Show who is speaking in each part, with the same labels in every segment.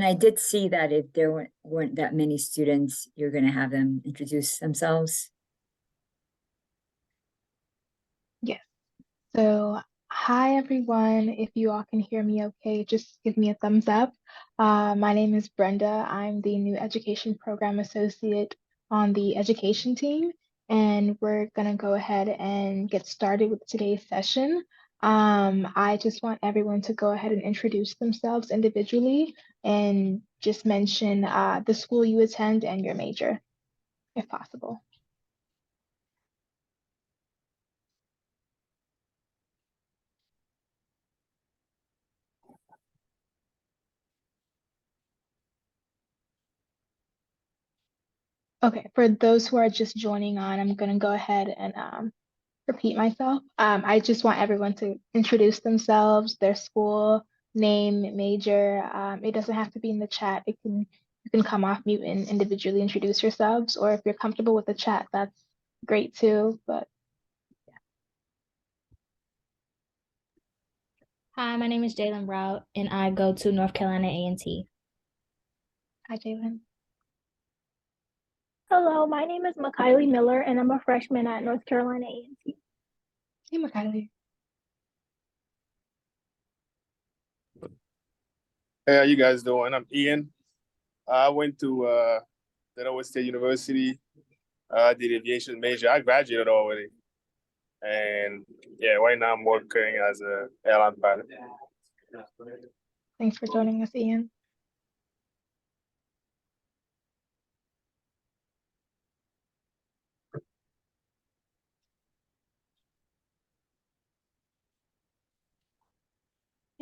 Speaker 1: And I did see that if there weren't that many students, you're going to have them introduce themselves.
Speaker 2: Yes. So, hi everyone. If you all can hear me okay, just give me a thumbs up. My name is Brenda. I'm the new Education Program Associate on the education team, and we're gonna go ahead and get started with today's session. I just want everyone to go ahead and introduce themselves individually and just mention the school you attend and your major, if possible. Okay, for those who are just joining on, I'm going to go ahead and repeat myself. I just want everyone to introduce themselves, their school, name, major. It doesn't have to be in the chat. You can come off mute and individually introduce yourselves, or if you're comfortable with the chat, that's great too. But
Speaker 3: Hi, my name is Jalen Rout, and I go to North Carolina A&T.
Speaker 2: hi, Jalen.
Speaker 4: Hello, my name is Makaylee Miller, and I'm a freshman at North Carolina A&T.
Speaker 2: Hey, Makaylee.
Speaker 5: Hey, how you guys doing? I'm Ian. I went to Delaware State University. I did aviation major. I graduated already. And yeah, right now I'm working as an airline pilot.
Speaker 2: Thanks for joining us, Ian.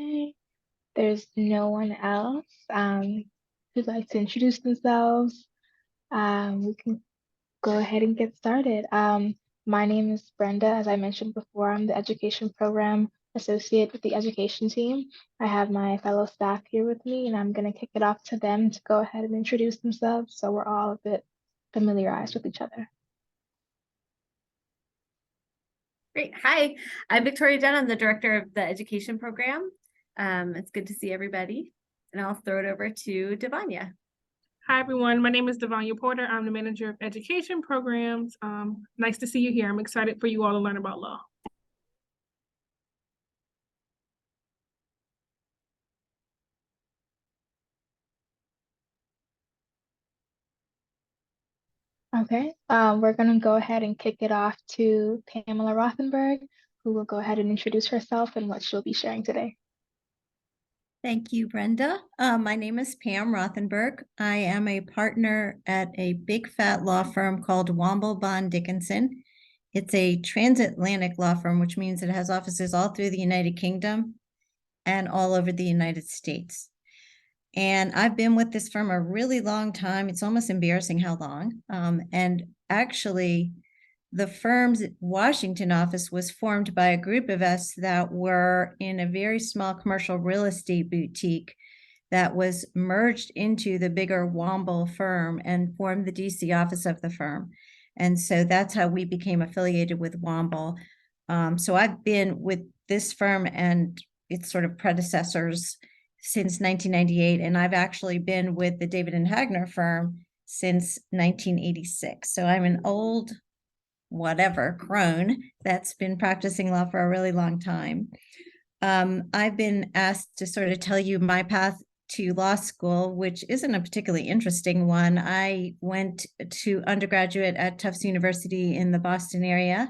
Speaker 2: Okay. There's no one else who'd like to introduce themselves. We can go ahead and get started. My name is Brenda. As I mentioned before, I'm the Education Program Associate with the Education team. I have my fellow staff here with me, and I'm going to kick it off to them to go ahead and introduce themselves so we're all a bit familiarized with each other.
Speaker 6: Great. Hi, I'm Victoria Dunn. I'm the director of the education program. It's good to see everybody. And I'll throw it over to Devanya.
Speaker 7: Hi, everyone. My name is Devanya Porter. I'm the manager of education programs. Nice to see you here. I'm excited for you all to learn about law.
Speaker 2: Okay, we're going to go ahead and kick it off to Pamela Rothenberg, who will go ahead and introduce herself and what she'll be sharing today.
Speaker 8: Thank you, Brenda. My name is Pam Rothenberg. I am a partner at a big fat law firm called Womble Bond Dickinson. It's a transatlantic law firm, which means it has offices all through the United Kingdom and all over the United States. And I've been with this firm a really long time. It's almost embarrassing how long. And actually, the firm's Washington office was formed by a group of us that were in a very small commercial real estate boutique that was merged into the bigger Womble firm and formed the DC office of the firm. And so that's how we became affiliated with Womble. So I've been with this firm and its sort of predecessors since 1998, and I've actually been with the David and Hagner firm since 1986. So I'm an old crone that's been practicing law for a really long time. I've been asked to sort of tell you my path to law school, which isn't a particularly interesting one. I went to undergraduate at Tufts University in the Boston area,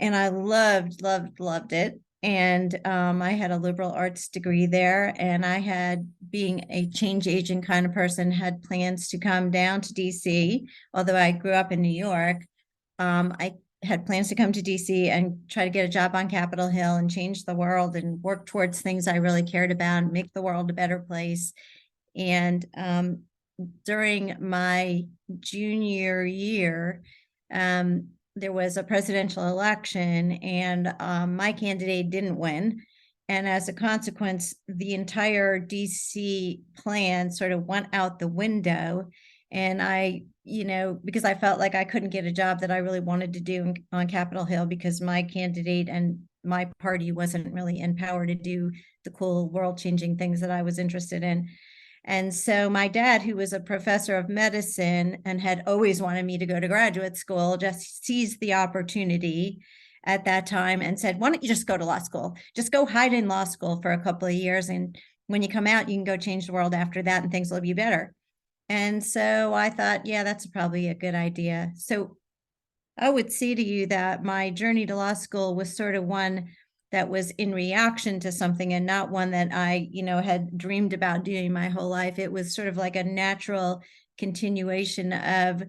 Speaker 8: and I loved it. And I had a liberal arts degree there, and I had, being a change agent kind of person, had plans to come down to DC. Although I grew up in New York, I had plans to come to DC and try to get a job on Capitol Hill and change the world and work towards things I really cared about and make the world a better place. And during my junior year, there was a presidential election, and my candidate didn't win. And as a consequence, the entire DC plan sort of went out the window. And I, because I felt like I couldn't get a job that I really wanted to do on Capitol Hill because my candidate and my party wasn't really in power to do the cool world-changing things that I was interested in. And so my dad, who was a professor of medicine and had always wanted me to go to graduate school, just seized the opportunity at that time and said, why don't you just go to law school? Just go hide in law school for a couple of years. And when you come out, you can go change the world after that and things will be better. And so I thought, yeah, that's probably a good idea. So I would say to you that my journey to law school was sort of one that was in reaction to something and not one that I, had dreamed about doing my whole life. It was sort of like a natural continuation of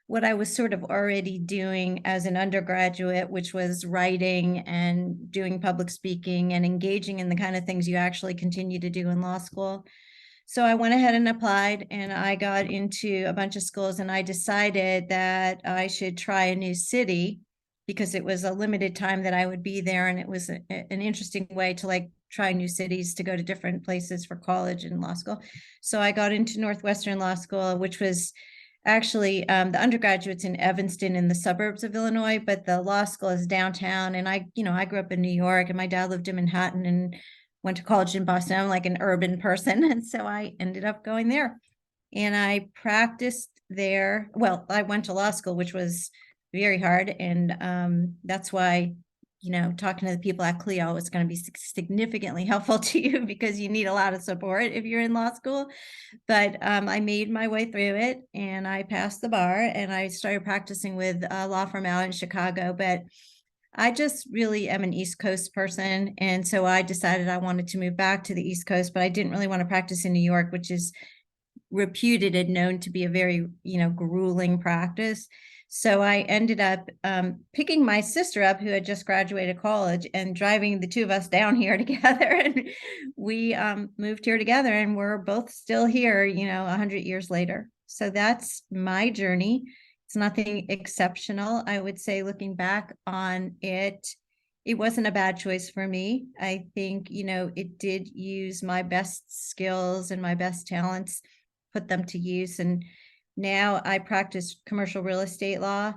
Speaker 8: what I was sort of already doing as an undergraduate, which was writing and doing public speaking and engaging in the kind of things you actually continue to do in law school. So I went ahead and applied and I got into a bunch of schools, and I decided that I should try a new city because it was a limited time that I would be there. And it was an interesting way to try new cities, to go to different places for college and law school. So I got into Northwestern Law School, which was actually the undergraduate's in Evanston in the suburbs of Illinois, but the law school is downtown. And I grew up in New York and my dad lived in Manhattan and went to college in Boston. I'm like an urban person. And so I ended up going there and I practiced there. Well, I went to law school, which was very hard. And that's why, talking to the people at Clio is going to be significantly helpful to you because you need a lot of support if you're in law school. But I made my way through it and I passed the bar and I started practicing with a law firm out in Chicago. But I just really am an East Coast person. And so I decided I wanted to move back to the East Coast, but I didn't really want to practice in New York, which is reputed and known to be a very, grueling practice. So I ended up picking my sister up, who had just graduated college, and driving the two of us down here together. And we moved here together and we're both still here, 100 years later. So that's my journey. It's nothing exceptional. I would say, looking back on it, it wasn't a bad choice for me. I think, it did use my best skills and my best talents, put them to use. And now I practice commercial real estate law.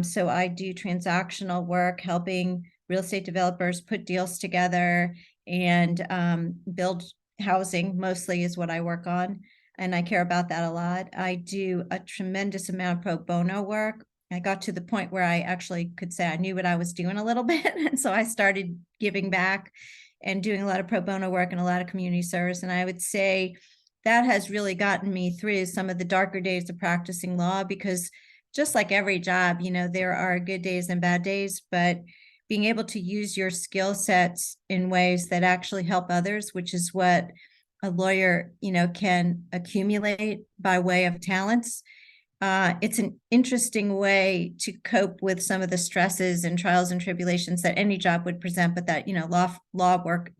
Speaker 8: So I do transactional work, helping real estate developers put deals together and build housing, mostly is what I work on. And I care about that a lot. I do a tremendous amount of pro bono work. I got to the point where I actually could say I knew what I was doing a little bit. And so I started giving back and doing a lot of pro bono work and a lot of community service. And I would say that has really gotten me through some of the darker days of practicing law, because just like every job, there are good days and bad days, but being able to use your skill sets in ways that actually help others, which is what a lawyer, can accumulate by way of talents. It's an interesting way to cope with some of the stresses and trials and tribulations that any job would present, but that, law work,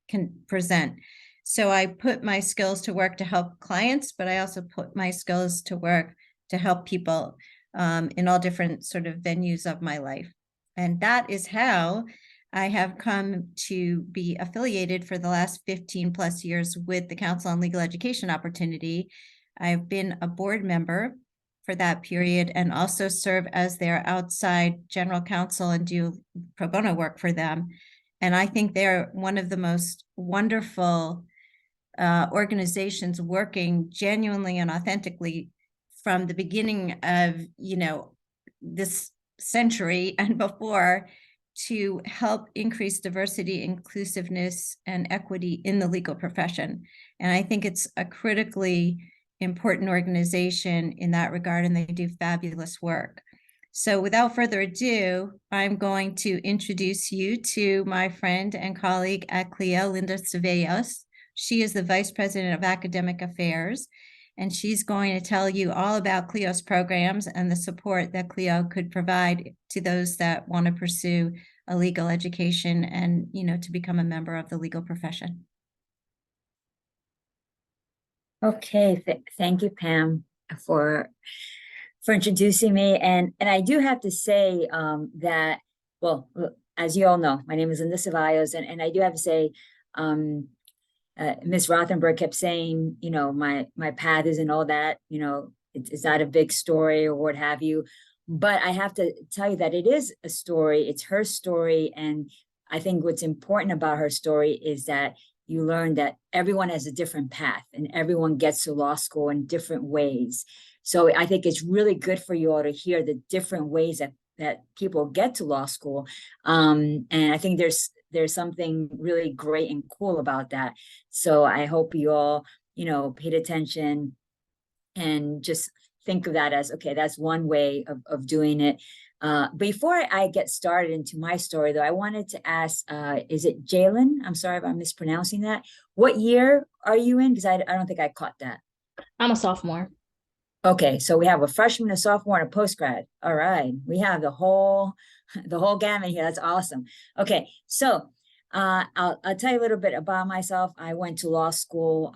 Speaker 8: can present. So I put my skills to work to help clients, but I also put my skills to work to help people in all different sort of venues of my life. And that is how I have come to be affiliated for the last 15 plus years with the Council on Legal Education Opportunity. I've been a board member for that period and also serve as their outside general counsel and do pro bono work for them. And I think they're one of the most wonderful organizations working genuinely and authentically from the beginning of, this century and before, to help increase diversity, inclusiveness, and equity in the legal profession. And I think it's a critically important organization in that regard, and they do fabulous work. So without further ado, I'm going to introduce you to my friend and colleague at Clio, Linda Ceballos. She is the Vice President of Academic Affairs, and she's going to tell you all about Clio's programs and the support that Clio could provide to those that want to pursue a legal education and, to become a member of the legal profession.
Speaker 1: Okay, thank you, Pam, for introducing me. And I do have to say that, well, as you all know, my name is Linda Ceballos, and I do have to say, Ms. Rothenberg kept saying, my path isn't all that, it's not a big story or what have you. But I have to tell you that it is a story. It's her story. And I think what's important about her story is that, you learn that everyone has a different path and everyone gets to law school in different ways. So I think it's really good for you all to hear the different ways that people get to law school. And I think there's something really great and cool about that. So I hope you all, paid attention and just think of that as, okay, that's one way of doing it. Before I get started into my story, though, I wanted to ask, is it Jalen? I'm sorry if I'm mispronouncing that. What year are you in? Because I don't think I caught that.
Speaker 3: I'm a sophomore.
Speaker 1: Okay, so we have a freshman, a sophomore, and a post-grad. All right, we have the whole gamut here. That's awesome. Okay, so I'll tell you a little bit about myself. I went to law school.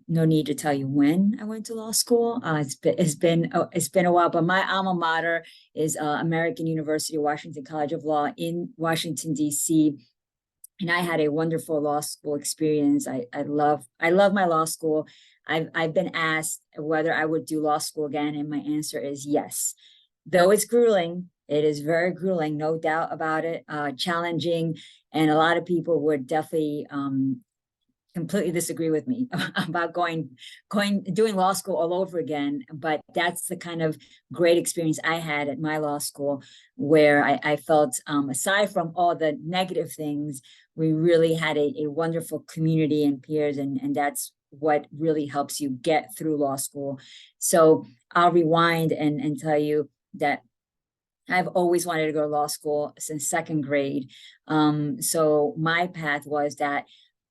Speaker 1: No need to tell you when I went to law school. It's been a while, but my alma mater is American University of Washington College of Law in Washington, D.C. And I had a wonderful law school experience. I love my law school. I've been asked whether I would do law school again, and my answer is yes. Though it's grueling, it is very grueling, no doubt about it, challenging, and a lot of people would definitely completely disagree with me about doing law school all over again. But that's the kind of great experience I had at my law school, where I felt, aside from all the negative things, we really had a wonderful community and peers, and that's what really helps you get through law school. So I'll rewind and tell you that I've always wanted to go to law school since second grade. So my path was that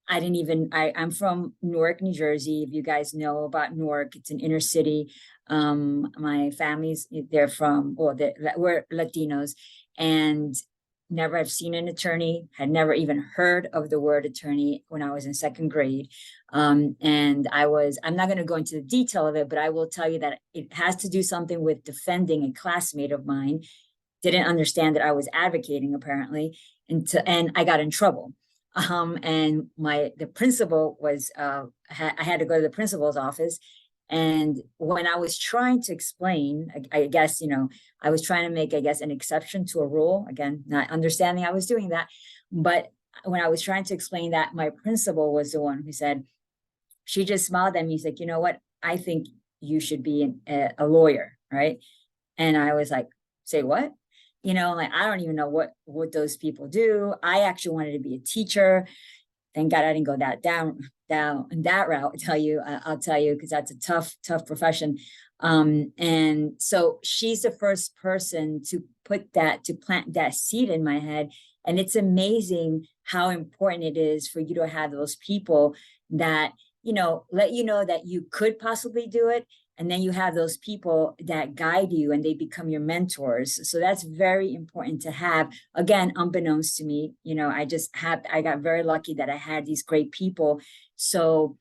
Speaker 1: I'm from Newark, New Jersey. If you guys know about Newark, it's an inner city. My family's, we're Latinos, and never have seen an attorney, had never even heard of the word attorney when I was in second grade. And I'm not going to go into the detail of it, but I will tell you that it has to do something with defending a classmate of mine. Didn't understand that I was advocating, apparently, and I got in trouble. And the principal was, I had to go to the principal's office. And when I was trying to explain, I guess, I was trying to make, an exception to a rule, again, not understanding I was doing that. But when I was trying to explain that, my principal was the one who said, she just smiled at me. He's like, you know what? I think you should be a lawyer, right? And I was like, say what? I don't even know what those people do. I actually wanted to be a teacher. Thank God I didn't go down that route. I'll tell you, because that's a tough profession. And so she's the first person to plant that seed in my head. And it's amazing how important it is for you to have those people that, let you know that you could possibly do it. And then you have those people that guide you and they become your mentors. So that's very important to have. Again, unbeknownst to me, I got very lucky that I had these great people. So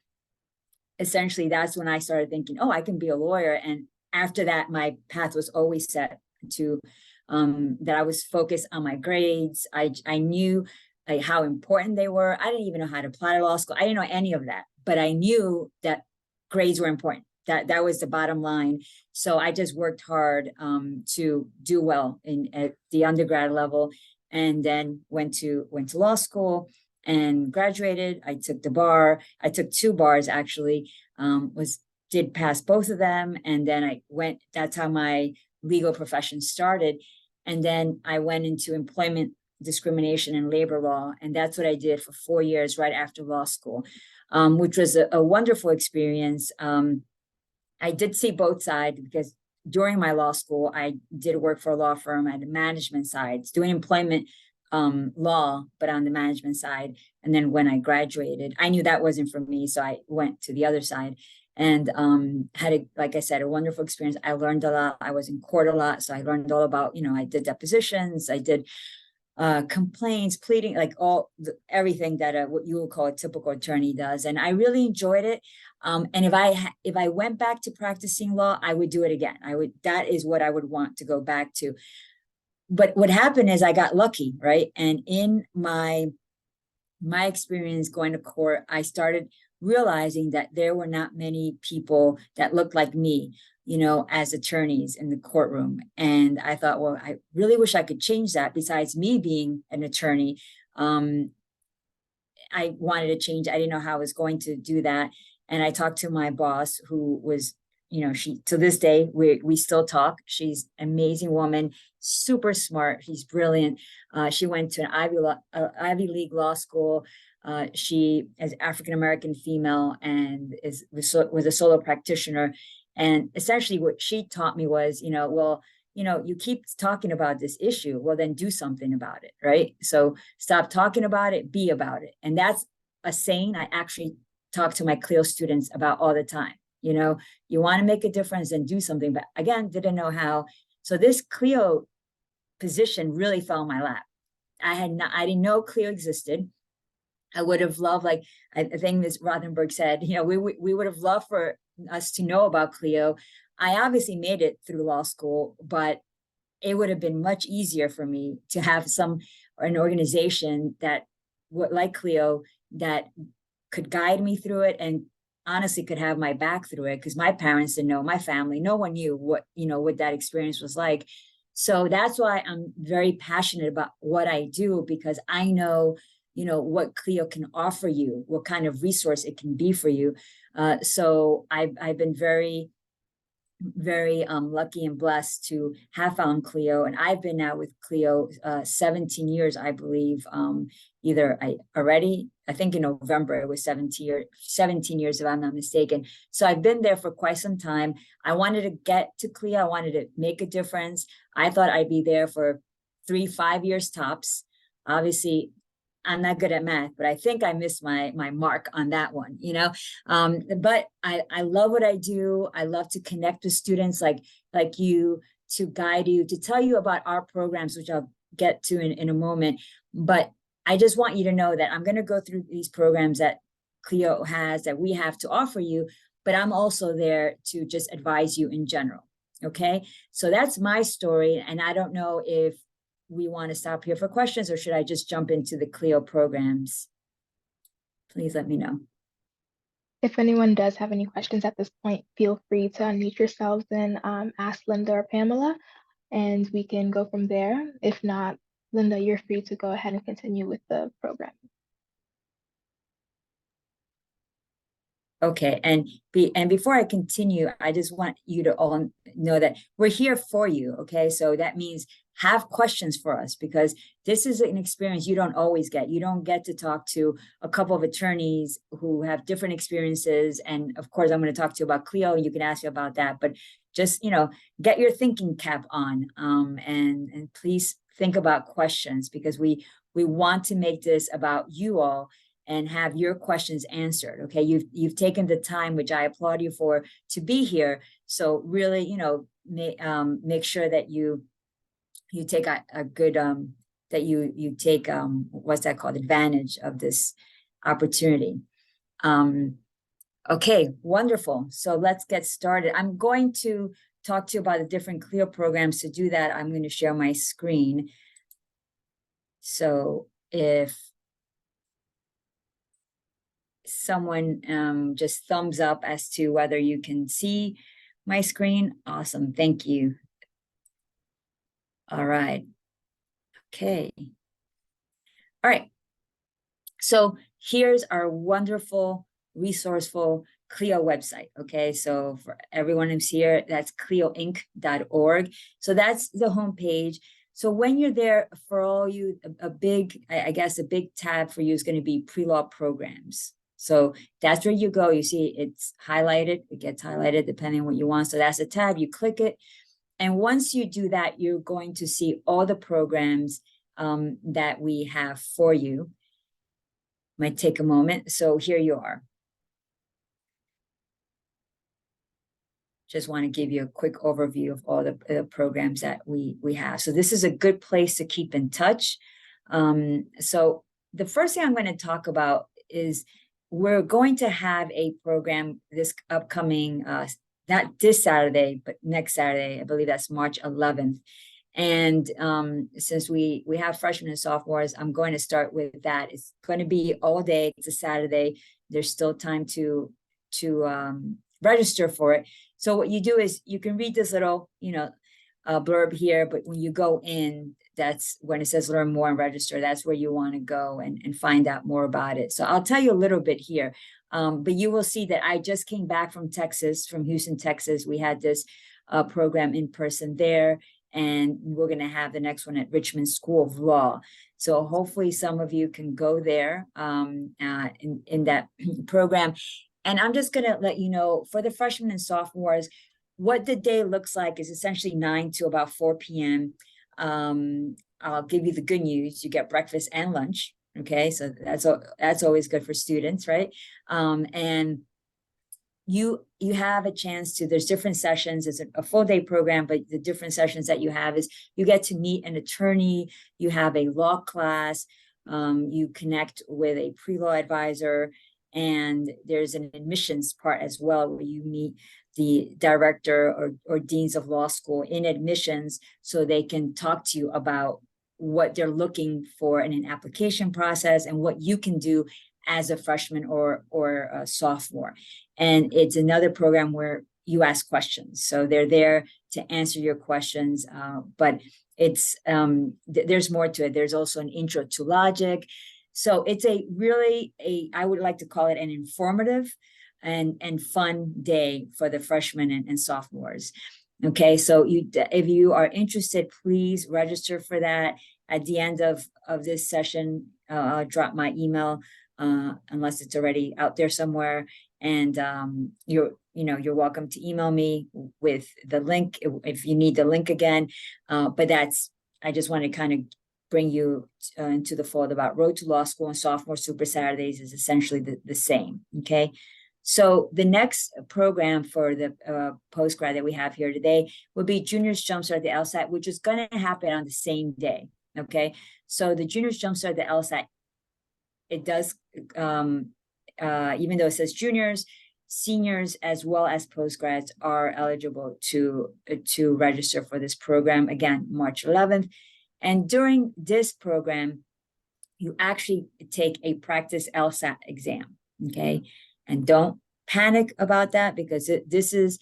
Speaker 1: essentially that's when I started thinking, oh, I can be a lawyer. And after that, my path was always set to that I was focused on my grades. I knew how important they were. I didn't even know how to apply to law school. I didn't know any of that, but I knew that grades were important. That was the bottom line. So I just worked hard to do well at the undergrad level, and then went to law school and graduated. I took the bar. I took 2 bars actually. Did pass both of them, and then that's how my legal profession started. And then I went into employment discrimination and labor law, and that's what I did for 4 years right after law school, which was a wonderful experience. I did see both sides, because during my law school, I did work for a law firm at the management side, doing employment law, but on the management side. And then when I graduated, I knew that wasn't for me. So I went to the other side and had, like I said, a wonderful experience. I learned a lot. I was in court a lot. So I learned all about, I did depositions, I did complaints, pleading, everything that what you would call a typical attorney does. And I really enjoyed it. And if I went back to practicing law, I would do it again. That is what I would want to go back to. But what happened is I got lucky, right? And in my experience going to court, I started realizing that there were not many people that looked like me, as attorneys in the courtroom. And I thought, well, I really wish I could change that. Besides me being an attorney, I wanted to change. I didn't know how I was going to do that. And I talked to my boss, who was, she, to this day, we still talk. She's an amazing woman, super smart. She's brilliant. She went to an Ivy League law school. She is African-American female and was a solo practitioner. And essentially what she taught me was, you keep talking about this issue, well, then do something about it, right? So stop talking about it, be about it. And that's a saying I actually talk to my CLIO students about all the time. You want to make a difference and do something, but again, didn't know how. So this CLIO position really fell in my lap. I didn't know CLIO existed. I would have loved, like, I think Ms. Rothenberg said, we would have loved for us to know about CLIO. I obviously made it through law school, but it would have been much easier for me to have an organization that like CLIO that could guide me through it and honestly could have my back through it, because my parents didn't know, my family, no one knew what that experience was like. So that's why I'm very passionate about what I do, because I know, what CLIO can offer you, what kind of resource it can be for you. So I've been very, very lucky and blessed to have found CLIO, and I've been now with CLIO 17 years, I believe. I think in November it was 17 years if I'm not mistaken. So I've been there for quite some time. I wanted to get to CLIO. I wanted to make a difference. I thought I'd be there for 3-5 years tops. Obviously, I'm not good at math, but I think I missed my mark on that one, but I love what I do. I love to connect with students like you, to guide you, to tell you about our programs, which I'll get to in a moment. But I just want you to know that I'm going to go through these programs that CLIO has, that we have to offer you, but I'm also there to just advise you in general. Okay, so that's my story. And I don't know if we want to stop here for questions, or should I just jump into the CLIO programs? Please let me know.
Speaker 2: If anyone does have any questions at this point, feel free to unmute yourselves and ask Linda or Pamela, and we can go from there. If not, Linda, you're free to go ahead and continue with the program.
Speaker 1: Okay, and before I continue, I just want you to all know that we're here for you, okay? So that means have questions for us, because this is an experience you don't always get. You don't get to talk to a couple of attorneys who have different experiences. And of course, I'm going to talk to you about CLIO, and you can ask me about that, but just, get your thinking cap on, and please think about questions, because we want to make this about you all and have your questions answered. Okay, you've taken the time, which I applaud you for, to be here. So really, make sure that you take a good that you take what's that called, advantage of this opportunity. Okay, wonderful. So let's get started. I'm going to talk to you about the different CLIO programs. To do that, I'm going to share my screen. So if someone just thumbs up as to whether you can see my screen. Awesome, thank you. All right, okay. All right, so here's our wonderful, resourceful CLIO website. Okay, so for everyone who's here, that's clioinc.org. So that's the homepage. So when you're there, for all you, a big tab for you is going to be pre-law programs. So that's where you go. You see it's highlighted. It gets highlighted depending on what you want. So that's a tab. You click it. And once you do that, you're going to see all the programs that we have for you. Might take a moment. So here you are. Just want to give you a quick overview of all the programs that we have. So this is a good place to keep in touch. So the first thing I'm going to talk about is we're going to have a program this upcoming, not this Saturday, but next Saturday. I believe that's March 11th. And since we have freshmen and sophomores, I'm going to start with that. It's going to be all day. It's a Saturday. There's still time to register for it. So what you do is you can read this little, blurb here, but when you go in, that's when it says learn more and register, that's where you want to go and find out more about it. So I'll tell you a little bit here. But you will see that I just came back from Texas, from Houston, Texas. We had this program in person there, and we're going to have the next one at Richmond School of Law. So hopefully some of you can go there in that program. And I'm just going to let you know, for the freshmen and sophomores, what the day looks like is essentially 9 to about 4 p.m. I'll give you the good news. You get breakfast and lunch. Okay, so that's always good for students, right? And you have a chance to, there's different sessions. It's a full day program, but the different sessions that you have is you get to meet an attorney, you have a law class, you connect with a pre-law advisor, and there's an admissions part as well where you meet the director or deans of law school in admissions so they can talk to you about what they're looking for in an application process and what you can do as a freshman or a sophomore. And it's another program where you ask questions. So they're there to answer your questions, but it's there's more to it. There's also an intro to logic. So it's I would like to call it an informative and fun day for the freshmen and sophomores. Okay, so if you are interested, please register for that. At the end of this session, I'll drop my email, unless it's already out there somewhere. And you're welcome to email me with the link if you need the link again. But I just want to kind of bring you into the fold about Road to Law School and Sophomore Super Saturdays is essentially the same. Okay. So the next program for the postgrad that we have here today will be Juniors Jumpstart the LSAT, which is going to happen on the same day. Okay, so the Juniors Jumpstart the LSAT, it does, even though it says juniors, seniors as well as postgrads are eligible to register for this program. Again, March 11th. And during this program, you actually take a practice LSAT exam. Okay. And don't panic about that, because this is,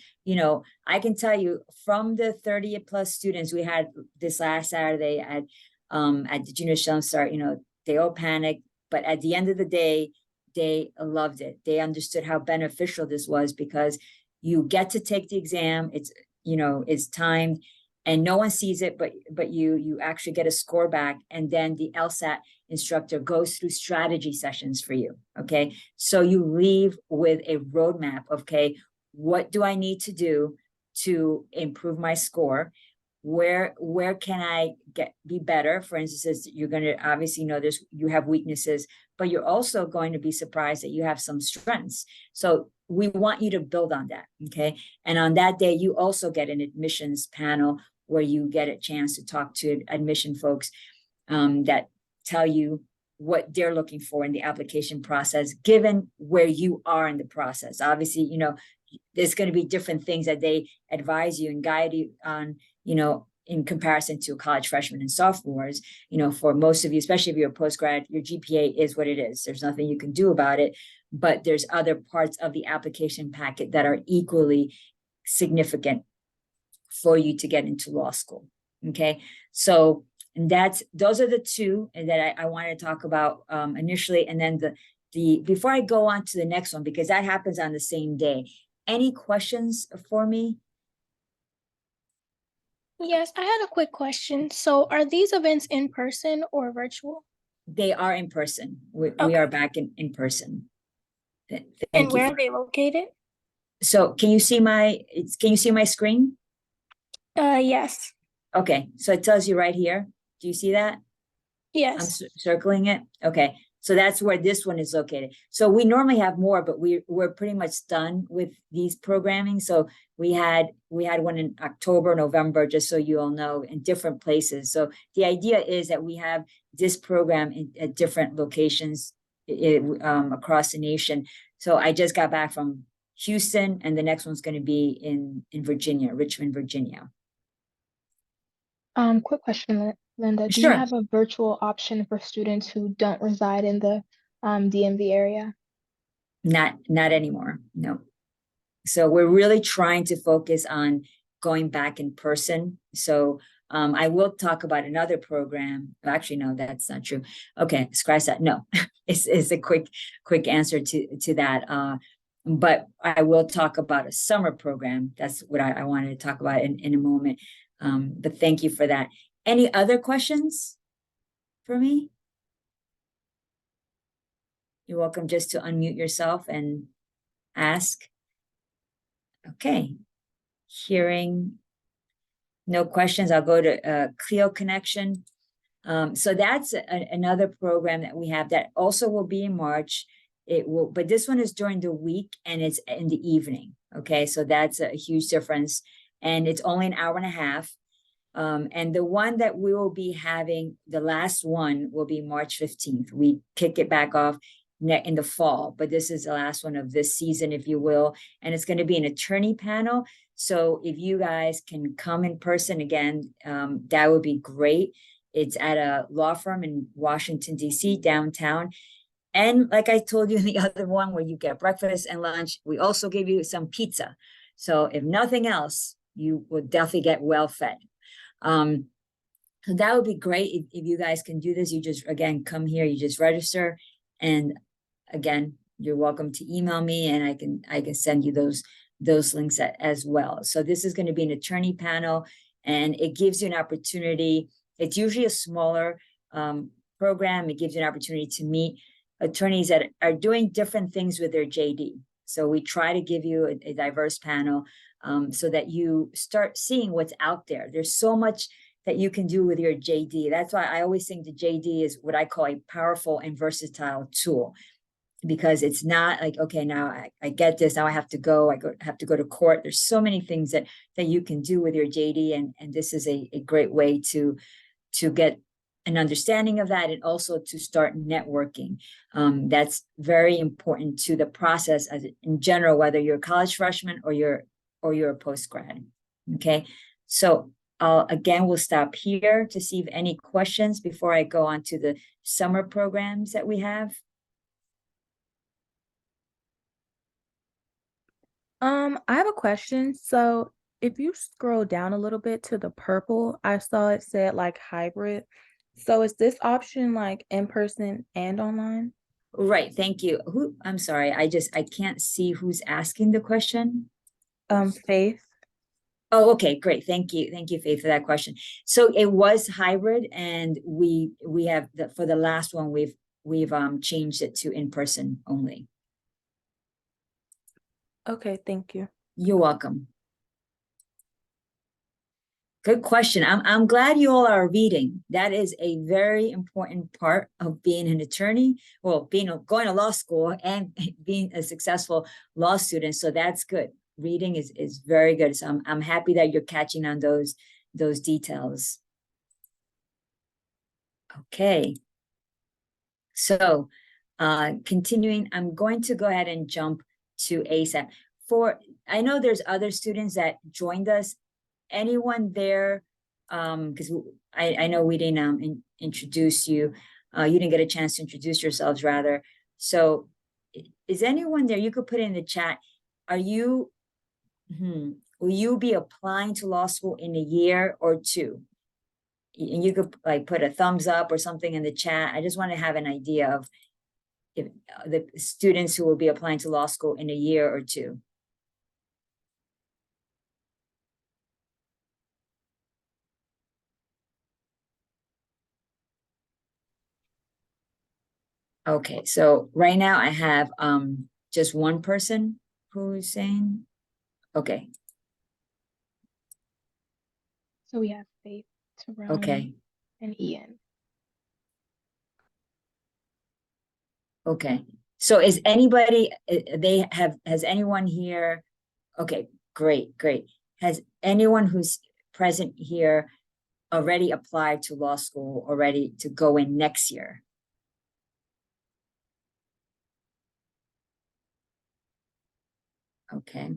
Speaker 1: I can tell you from the 30 plus students we had this last Saturday at the Junior Jumpstart, they all panicked, but at the end of the day, they loved it. They understood how beneficial this was because you get to take the exam. It's timed and no one sees it, but you actually get a score back. And then the LSAT instructor goes through strategy sessions for you. Okay. So you leave with a roadmap of, okay, what do I need to do to improve my score? Where can I be better? For instance, you're going to obviously know you have weaknesses, but you're also going to be surprised that you have some strengths. So we want you to build on that. Okay. And on that day, you also get an admissions panel where you get a chance to talk to admission folks that tell you what they're looking for in the application process, given where you are in the process. Obviously, there's going to be different things that they advise you and guide you on, in comparison to college freshmen and sophomores. For most of you, especially if you're a postgrad, your GPA is what it is. There's nothing you can do about it, but there's other parts of the application packet that are equally significant for you to get into law school. Okay. So, and those are the two that I wanted to talk about initially. And then before I go on to the next one, because that happens on the same day. Any questions for me?
Speaker 4: Yes, I had a quick question. So are these events in person or virtual?
Speaker 1: They are in person. We are back in person.
Speaker 4: And where are they located?
Speaker 1: So can you see my screen?
Speaker 4: Yes.
Speaker 1: Okay, so it tells you right here. Do you see that?
Speaker 4: Yes.
Speaker 1: I'm circling it. Okay, so that's where this one is located. So we normally have more, but we're pretty much done with these programming. So we had one in October, November, just so you all know, in different places. So the idea is that we have this program at different locations across the nation. So I just got back from Houston, and the next one's going to be in Virginia, Richmond, Virginia.
Speaker 2: Quick question, Linda. Do
Speaker 1: Sure.
Speaker 2: you have a virtual option for students who don't reside in the DMV area?
Speaker 1: Not anymore. No. So we're really trying to focus on going back in person. So I will talk about another program. Actually, no, that's not true. Okay, scratch that. No, it's a quick answer to that. But I will talk about a summer program. That's what I wanted to talk about in a moment. But thank you for that. Any other questions for me? You're welcome just to unmute yourself and ask. Okay. Hearing no questions, I'll go to Clio Connection. So that's another program that we have that also will be in March. It will, but this one is during the week and it's in the evening. Okay, so that's a huge difference, and it's only an hour and a half. And the one that we will be having, the last one will be March 15th. We kick it back off in the fall, but this is the last one of this season, if you will, and it's going to be an attorney panel. So if you guys can come in person again, that would be great. It's at a law firm in Washington, D.C., downtown. And like I told you in the other one where you get breakfast and lunch, we also give you some pizza. So if nothing else, you will definitely get well fed. So that would be great if you guys can do this. You just, again, come here, you just register. And again, you're welcome to email me and I can send you those links as well. So this is going to be an attorney panel, and it gives you an opportunity. It's usually a smaller program. It gives you an opportunity to meet attorneys that are doing different things with their JD. So we try to give you a diverse panel so that you start seeing what's out there. There's so much that you can do with your JD. That's why I always think the JD is what I call a powerful and versatile tool, because it's not like, okay, now I get this, now I have to go, have to go to court. There's so many things that you can do with your JD, and this is a great way to get an understanding of that, and also to start networking. That's very important to the process as in general, whether you're a college freshman or you're a post-grad. Okay, so again, we'll stop here to see if any questions before I go on to the summer programs that we have.
Speaker 9: I have a question. So if you scroll down a little bit to the purple, I saw it said like hybrid. So is this option like in person and online?
Speaker 1: Right, thank you. I'm sorry, I can't see who's asking the question.
Speaker 9: Faith.
Speaker 1: Oh, okay, great. Thank you, Faith, for that question. So it was hybrid, and we have for the last one we've changed it to in person only.
Speaker 9: Okay, thank you.
Speaker 1: You're welcome. Good question. I'm glad you all are reading. That is a very important part of being an attorney. Well, going to law school and being a successful law student. So that's good. Reading is very good. So I'm happy that you're catching on those details. Okay. So continuing, I'm going to go ahead and jump to ASAP. I know there's other students that joined us. Anyone there? Because I know we didn't introduce you. You didn't get a chance to introduce yourselves, rather. So is anyone there? You could put in the chat. Are you? Will you be applying to law school in a year or two? And you could like put a thumbs up or something in the chat. I just want to have an idea of if the students who will be applying to law school in a year or two. Okay, so right now I have just one person who's saying, okay.
Speaker 2: So we have Faith, Tyrone,
Speaker 1: Okay.
Speaker 2: and Ian.
Speaker 1: Okay, so is anybody, has anyone here? Okay, great. Has anyone who's present here already applied to law school, or ready to go in next year? Okay,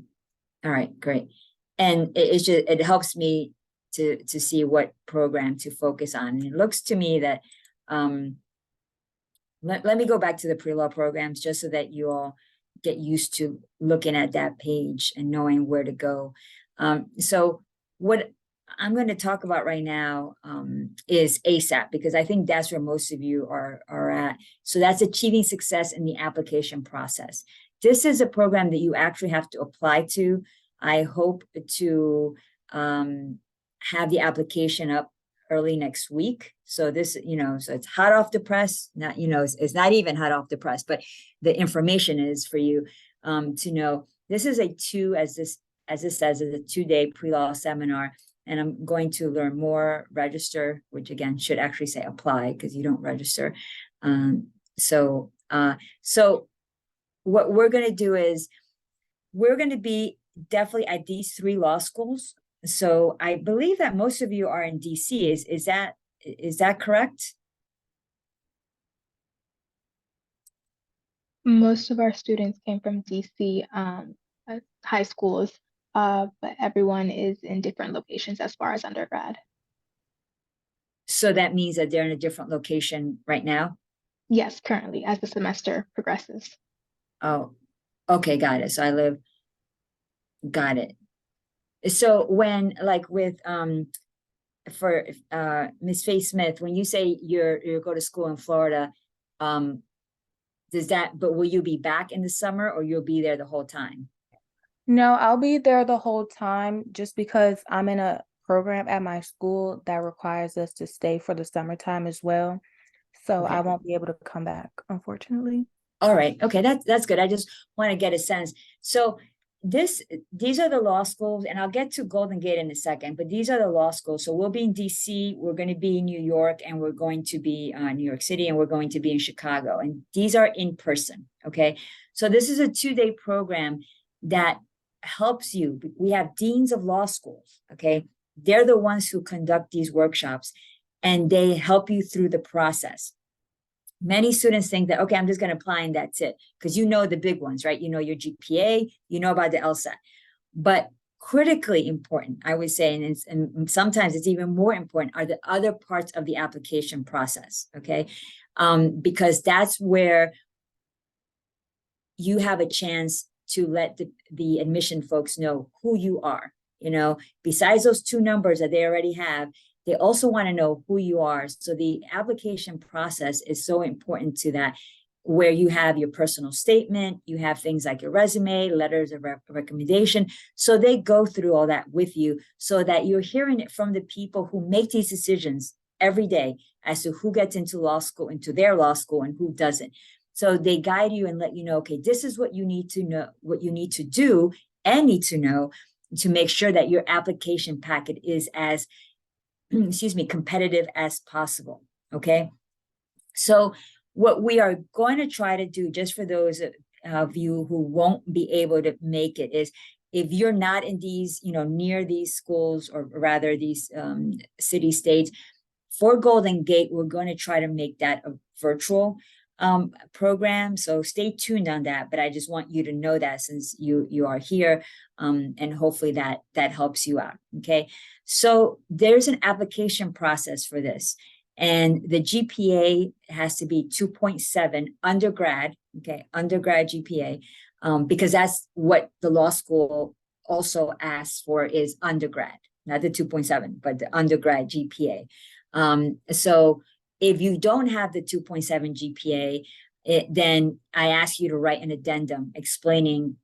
Speaker 1: all right, great. And it helps me to see what program to focus on. And it looks to me that, let me go back to the pre-law programs just so that you all get used to looking at that page and knowing where to go. So what I'm going to talk about right now is ASAP, because I think that's where most of you are at. So that's achieving success in the application process. This is a program that you actually have to apply to. I hope to have the application up early next week. So this, so it's hot off the press. Not, it's not even hot off the press, but the information is for you to know. This is as this says, is a 2-day pre-law seminar. And I'm going to learn more, register, which again should actually say apply, because you don't register. So what we're going to do is we're going to be definitely at these 3 law schools. So I believe that most of you are in DC. Is that correct?
Speaker 2: Most of our students came from DC high schools, but everyone is in different locations as far as undergrad.
Speaker 1: So that means that they're in a different location right now?
Speaker 2: Yes, currently, as the semester progresses.
Speaker 1: Oh, okay, got it. So got it. So when, like with for Ms. Faye Smith, when you say you go to school in Florida, but will you be back in the summer, or you'll be there the whole time?
Speaker 9: No, I'll be there the whole time, just because I'm in a program at my school that requires us to stay for the summertime as well. So
Speaker 1: Okay.
Speaker 9: I won't be able to come back, unfortunately.
Speaker 1: All right. Okay, that's good. I just want to get a sense. So these are the law schools, and I'll get to Golden Gate in a second, but these are the law schools. So we'll be in DC, we're going to be in New York, and we're going to be New York City, and we're going to be in Chicago. And these are in person. Okay. So this is a 2-day program that helps you. We have deans of law schools. Okay. They're the ones who conduct these workshops, and they help you through the process. Many students think that, okay, I'm just going to apply and that's it, because the big ones, right? You know your GPA, you know about the LSAT. But critically important, I would say, and sometimes it's even more important, are the other parts of the application process, okay? Because that's where you have a chance to let the admission folks know who you are. Besides those 2 numbers that they already have, they also want to know who you are. So the application process is so important to that, where you have your personal statement, you have things like your resume, letters of recommendation. So they go through all that with you, so that you're hearing it from the people who make these decisions every day as to who gets into their law school, and who doesn't. So they guide you and let you know, okay, this is what you need to know, what you need to do and need to know to make sure that your application packet is as competitive as possible. Okay. So what we are going to try to do, just for those of you who won't be able to make it, is if you're not in these, near these schools, or rather these city states, for Golden Gate, we're going to try to make that a virtual program. So stay tuned on that. But I just want you to know that, since you are here, and hopefully that helps you out. Okay. So there's an application process for this, and the GPA has to be 2.7 undergrad. Okay. Undergrad GPA, because that's what the law school also asks for, is undergrad, not the 2.7, but the undergrad GPA. So if you don't have the 2.7 GPA, then I ask you to write an addendum explaining,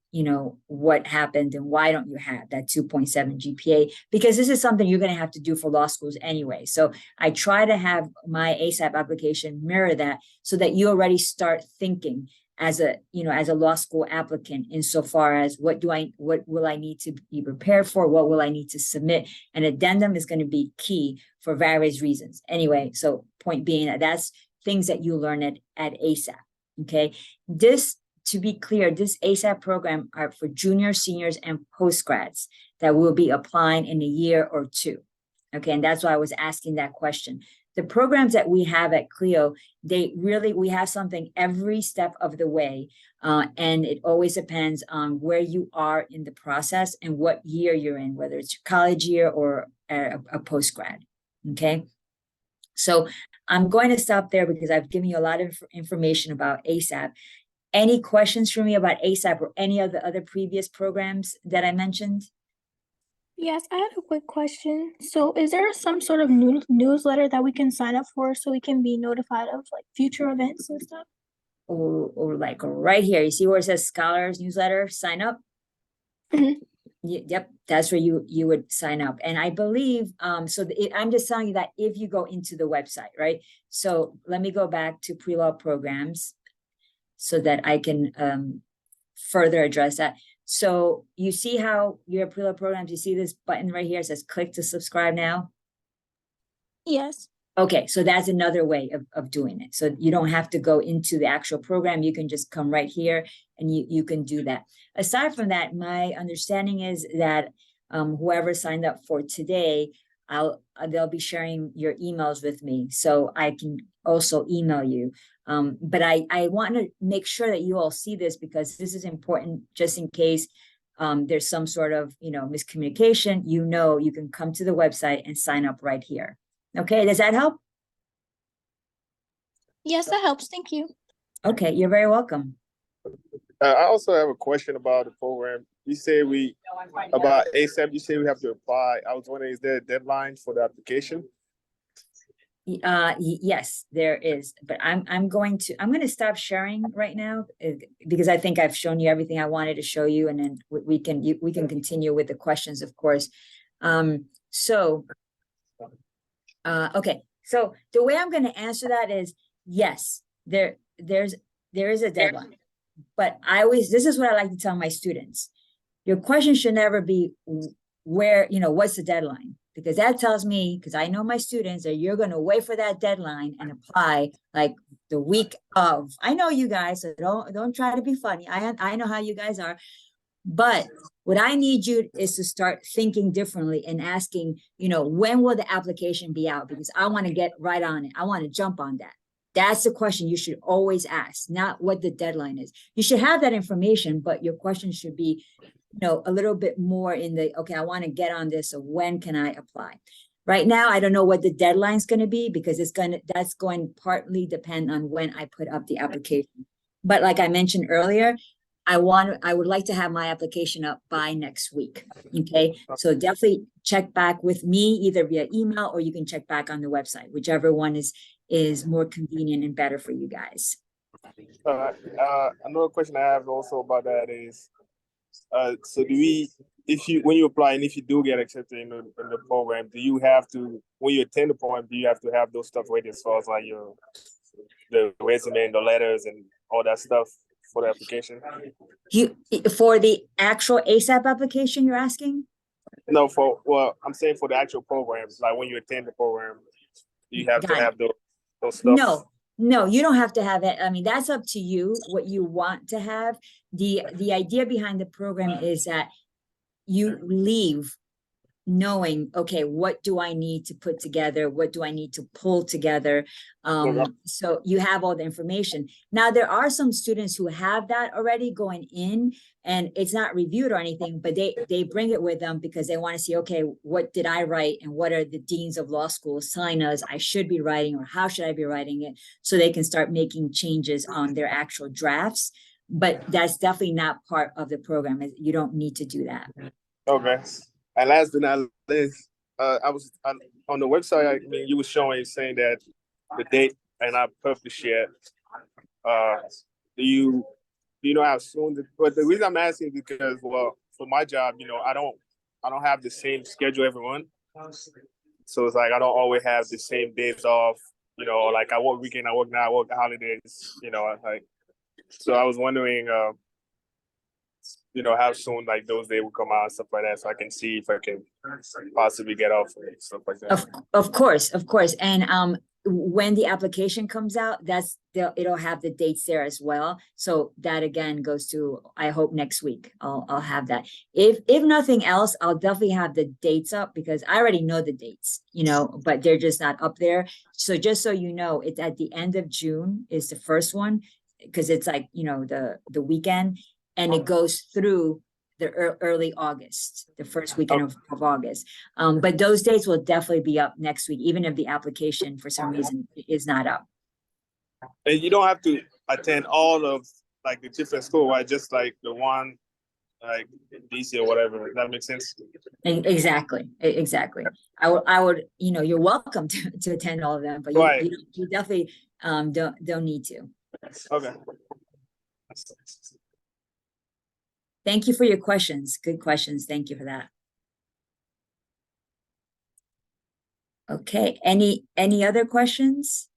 Speaker 1: what happened and why don't you have that 2.7 GPA, because this is something you're going to have to do for law schools anyway. So I try to have my ASAP application mirror that, so that you already start thinking as a law school applicant, insofar as what will I need to be prepared for? What will I need to submit? An addendum is going to be key for various reasons. Anyway, so point being that's things that you learn at ASAP. Okay. To be clear, this ASAP program are for juniors, seniors, and postgrads that will be applying in a year or 2. Okay. And that's why I was asking that question. The programs that we have at Clio, we have something every step of the way. And it always depends on where you are in the process and what year you're in, whether it's your college year or a postgrad. Okay. So I'm going to stop there, because I've given you a lot of information about ASAP. Any questions for me about ASAP or any of the other previous programs that I mentioned?
Speaker 4: Yes, I had a quick question. So, is there some sort of newsletter that we can sign up for so we can be notified of like future events and stuff?
Speaker 1: Or like right here, you see where it says Scholars Newsletter, sign up?
Speaker 4: Mhm.
Speaker 1: Yep, that's where you would sign up. And I believe, I'm just telling you that if you go into the website, right? So let me go back to pre-law programs so that I can further address that. So you see how your pre-law programs, you see this button right here, it says click to subscribe now.
Speaker 4: Yes.
Speaker 1: Okay, so that's another way of doing it. So you don't have to go into the actual program. You can just come right here and you can do that. Aside from that, my understanding is that whoever signed up for today, they'll be sharing your emails with me, so I can also email you. But I want to make sure that you all see this because this is important, just in case there's some sort of miscommunication. You can come to the website and sign up right here. Okay, does that help?
Speaker 4: Yes, that helps. Thank you.
Speaker 1: Okay, you're very welcome.
Speaker 5: I also have a question about the program. You say about ASAP, you say we have to apply. I was wondering, is there a deadline for the application?
Speaker 1: Yes, there is, but I'm going to stop sharing right now because I think I've shown you everything I wanted to show you, and then we can continue with the questions, of course. Okay, so the way I'm going to answer that is yes, there is a deadline, but this is what I like to tell my students. Your question should never be what's the deadline? Because that tells me, because I know my students, that you're going to wait for that deadline and apply like the week of. I know you guys, so don't try to be funny. I know how you guys are. But what I need you is to start thinking differently and asking, when will the application be out? Because I want to get right on it. I want to jump on that. That's the question you should always ask, not what the deadline is. You should have that information, but your question should be, a little bit more in the, okay, I want to get on this. So when can I apply? Right now, I don't know what the deadline is going to be because that's going partly depend on when I put up the application. But like I mentioned earlier, I would like to have my application up by next week. Okay, so definitely check back with me either via email or you can check back on the website, whichever one is more convenient and better for you guys.
Speaker 5: Another question I have also about that is, so when you apply and if you do get accepted in the program, do you have to, when you attend the program, do you have to have those stuff ready as far as like the resume and the letters and all that stuff for the application?
Speaker 1: For the actual ASAP application, you're asking?
Speaker 5: No, I'm saying for the actual programs, like when you attend the program, do you have to have those stuff?
Speaker 1: No, you don't have to have it. I mean, that's up to you, what you want to have. The idea behind the program is that you leave knowing, okay, what do I need to put together? What do I need to pull together? So you have all the information. Now, there are some students who have that already going in and it's not reviewed or anything, but they bring it with them because they want to see, okay, what did I write? And what are the deans of law schools telling us I should be writing, or how should I be writing it? So they can start making changes on their actual drafts. But that's definitely not part of the program. You don't need to do that.
Speaker 5: Okay. And last but not least, I was on the website. I mean, you were saying that the date, and I published it. Do you know how soon? But the reason I'm asking is because, well, for my job, I don't have the same schedule everyone. So it's like I don't always have the same days off. Like I work weekend, I work now, I work holidays. So I was wondering. How soon like those days will come out and stuff like that, so I can see if I can possibly get off and stuff like that.
Speaker 1: Of course. And when the application comes out, it'll have the dates there as well. So that again goes to, I hope next week I'll have that. If nothing else, I'll definitely have the dates up because I already know the dates, but they're just not up there. So just so you know, it's at the end of June is the first one because it's like, the weekend. And it goes through the early August, the first weekend of August. But those dates will definitely be up next week, even if the application for some reason is not up.
Speaker 5: And you don't have to attend all of like the different schools, right? Just like the one like DC or whatever. That makes sense.
Speaker 1: Exactly, exactly. I would, you're welcome to attend all of them, but
Speaker 5: Right.
Speaker 1: you definitely don't need to.
Speaker 5: Okay.
Speaker 1: Thank you for your questions. Good questions. Thank you for that. Okay, any other questions?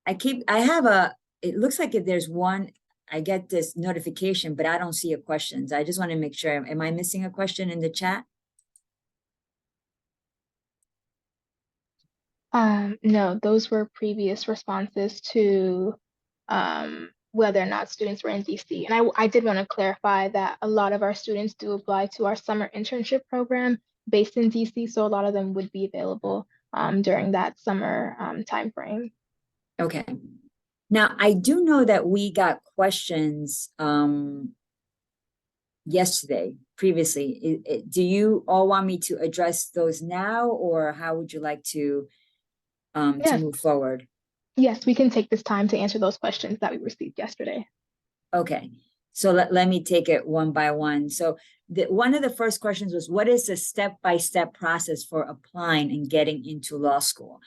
Speaker 1: It looks like if there's one, I get this notification, but I don't see a question. So I just want to make sure, am I missing a question in the chat?
Speaker 2: No, those were previous responses to whether or not students were in DC. And I did want to clarify that a lot of our students do apply to our summer internship program based in DC, so a lot of them would be available during that summer timeframe.
Speaker 1: Okay. Now, I do know that we got questions yesterday, previously. Do you all want me to address those now, or how would you like to
Speaker 2: Yes.
Speaker 1: move forward?
Speaker 2: Yes, we can take this time to answer those questions that we received yesterday.
Speaker 1: Okay, so let me take it one by one. So one of the first questions was, what is the step-by-step process for applying and getting into law school?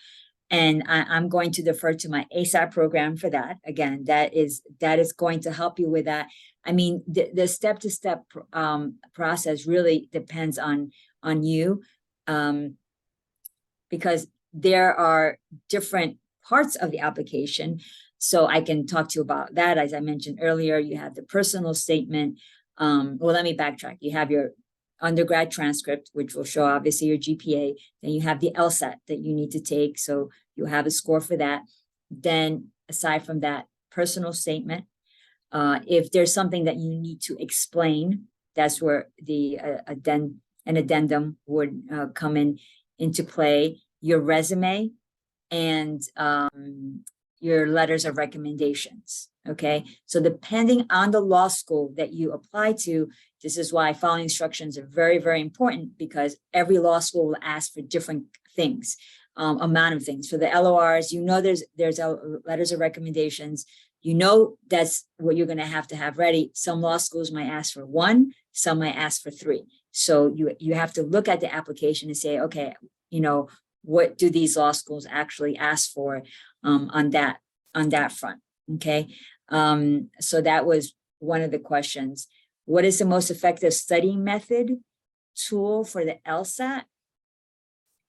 Speaker 1: And I'm going to defer to my ASAP program for that. Again, that is going to help you with that. I mean, the step-to-step process really depends on you, because there are different parts of the application. So I can talk to you about that. As I mentioned earlier, you have the personal statement. Well, let me backtrack. You have your undergrad transcript, which will show obviously your GPA. Then you have the LSAT that you need to take. So you have a score for that. Then aside from that, personal statement. If there's something that you need to explain, that's where the an addendum would come into play. Your resume and your letters of recommendations. Okay, so depending on the law school that you apply to, this is why following instructions are very, very important, because every law school will ask for different things, amount of things. For the LORs, there's letters of recommendations. That's what you're going to have ready. Some law schools might ask for 1, some might ask for 3. So you have to look at the application and say, okay, what do these law schools actually ask for on that front? Okay. So that was one of the questions. What is the most effective studying method tool for the LSAT?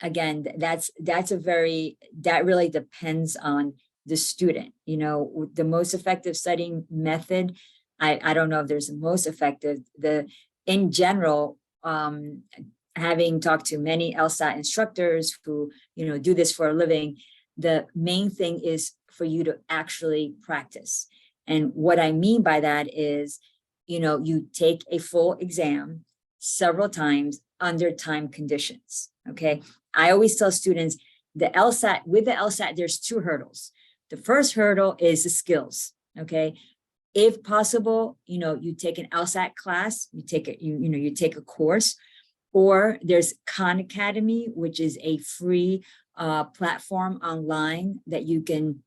Speaker 1: Again, that really depends on the student. The most effective studying method, I don't know if there's a most effective. In general, having talked to many LSAT instructors who do this for a living, the main thing is for you to actually practice. And what I mean by that is, you take a full exam several times under time conditions. Okay. I always tell students with the LSAT, there's 2 hurdles. The first hurdle is the skills. Okay. If possible, you take an LSAT class, you take a course, or there's Khan Academy, which is a free platform online that you can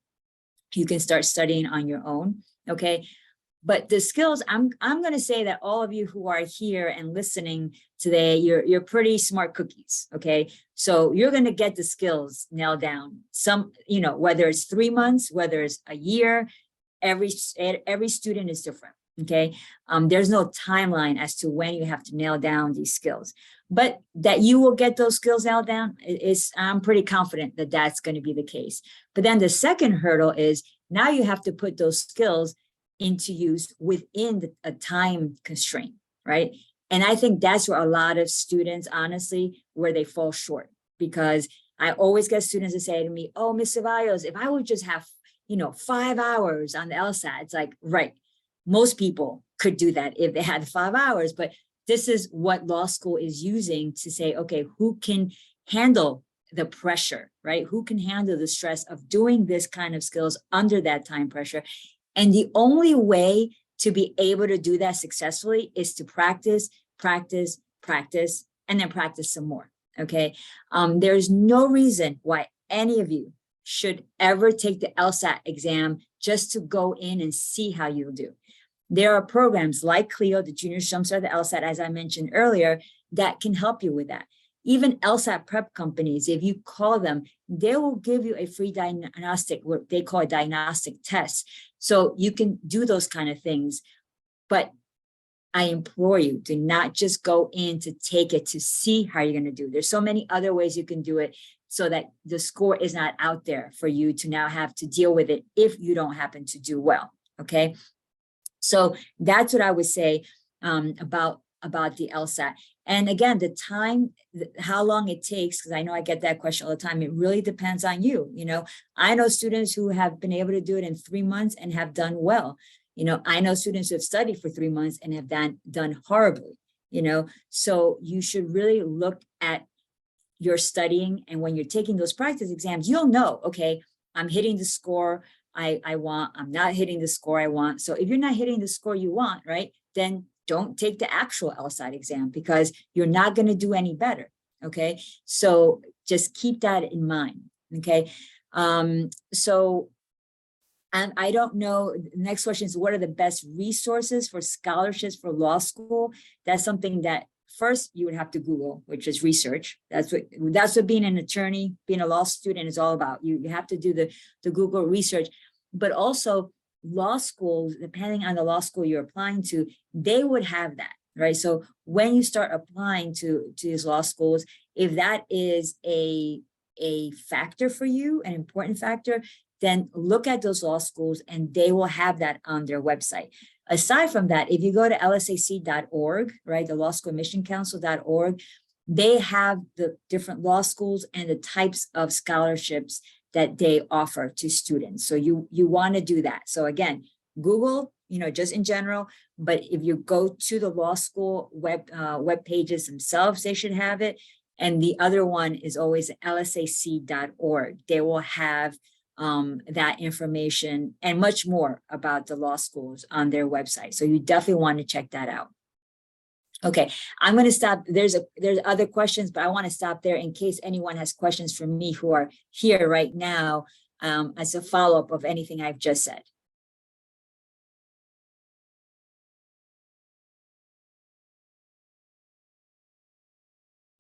Speaker 1: start studying on your own. Okay. But the skills, I'm going to say that all of you who are here and listening today, you're pretty smart cookies. Okay. So you're going to get the skills nailed down. Whether it's 3 months, whether it's a year, every student is different. Okay. There's no timeline as to when you have to nail down these skills, but that you will get those skills nailed down I'm pretty confident that that's going to be the case. But then the second hurdle is now you have to put those skills into use within a time constraint, right? And I think that's where a lot of students, honestly, where they fall short, because I always get students to say to me, oh, Ms. Ceballos, if I would just have, 5 hours on the LSAT, it's like, right. Most people could do that if they had 5 hours, but this is what law school is using to say, okay, who can handle the pressure, right? Who can handle the stress of doing this kind of skills under that time pressure? And the only way to be able to do that successfully is to practice, practice, practice, and then practice some more, okay? There's no reason why any of you should ever take the LSAT exam just to go in and see how you'll do. There are programs like CLIO, the Junior Jumpstart, the LSAT, as I mentioned earlier, that can help you with that. Even LSAT prep companies, if you call them, they will give you a free diagnostic, what they call a diagnostic test. So you can do those kind of things. But I implore you to not just go in to take it to see how you're going to do. There's so many other ways you can do it so that the score is not out there for you to now have to deal with it if you don't happen to do well, okay? So that's what I would say about the LSAT. And again, the time, how long it takes, because I know I get that question all the time, it really depends on you. You know, I know students who have been able to do it in 3 months and have done well. You know, I know students who have studied for 3 months and have done horribly, you know, so you should really look at your studying. And when you're taking those practice exams, you'll know, okay, I'm hitting the score I want, I'm not hitting the score I want. So if you're not hitting the score you want, right, then don't take the actual LSAT exam because you're not going to do any better. Okay, so just keep that in mind. Okay, and I don't know, the next question is, what are the best resources for scholarships for law school? That's something that first you would have to Google, which is research. That's what being an attorney, being a law student is all about. You have to do the Google research, but also law schools, depending on the law school you're applying to, they would have that, right? So when you start applying to these law schools, if that is a factor for you, an important factor, then look at those law schools and they will have that on their website. Aside from that, if you go to lsac.org, right, the Law School Admission Council.org, they have the different law schools and the types of scholarships that they offer to students. So you want to do that. So again, Google, you know, just in general, but if you go to the law school web pages themselves, they should have it. And the other one is always lsac.org. They will have that information and much more about the law schools on their website. So you definitely want to check that out. Okay, I'm going to stop. There's other questions, but I want to stop there in case anyone has questions for me who are here right now as a follow-up of anything I've just said.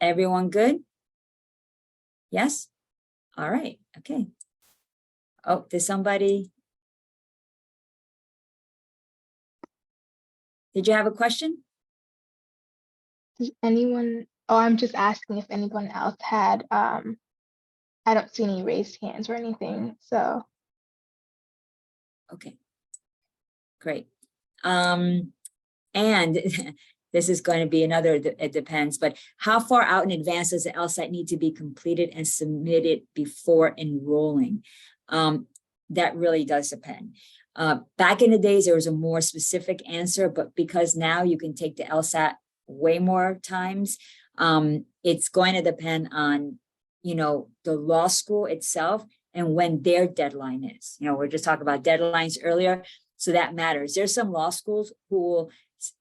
Speaker 1: Everyone good? Yes? All right, okay. Oh, did somebody? Did you have a question?
Speaker 2: Does anyone, oh, I'm just asking if anyone else had, I don't see any raised hands or anything, so.
Speaker 1: Okay, great. And this is going to be another, it depends, but how far out in advance does the LSAT need to be completed and submitted before enrolling? That really does depend. Back in the days, there was a more specific answer, but because now you can take the LSAT way more times, it's going to depend on, you know, the law school itself and when their deadline is. You know, we're just talking about deadlines earlier, so that matters. There's some law schools who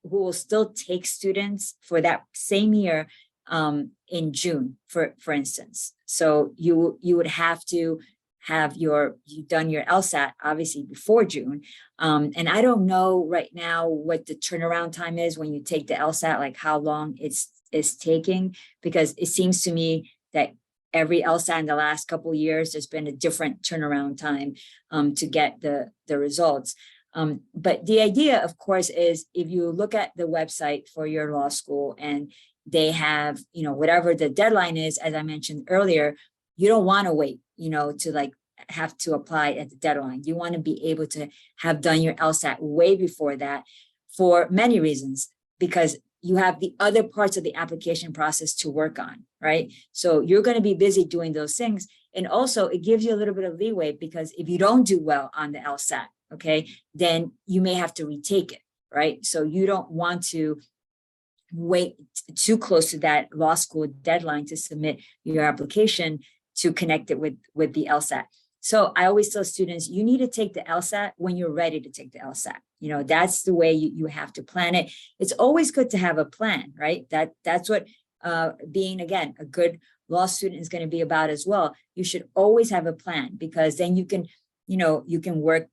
Speaker 1: will still take students for that same year in June, for instance. So you would have to have you've done your LSAT obviously before June. And I don't know right now what the turnaround time is when you take the LSAT, like how long it's taking, because it seems to me that every LSAT in the last couple of years, there's been a different turnaround time to get the results. But the idea, of course, is if you look at the website for your law school and they have, you know, whatever the deadline is, as I mentioned earlier, you don't want to wait, you know, to like have to apply at the deadline. You want to be able to have done your LSAT way before that for many reasons, because you have the other parts of the application process to work on, right? So you're going to be busy doing those things. And also it gives you a little bit of leeway, because if you don't do well on the LSAT, okay, then you may have to retake it, right? So you don't want to wait too close to that law school deadline to submit your application to connect it with the LSAT. So I always tell students, you need to take the LSAT when you're ready to take the LSAT. You know, that's the way you have to plan it. It's always good to have a plan, right? That's what being, again, a good law student is going to be about as well. You should always have a plan, because then you can, you know, you can work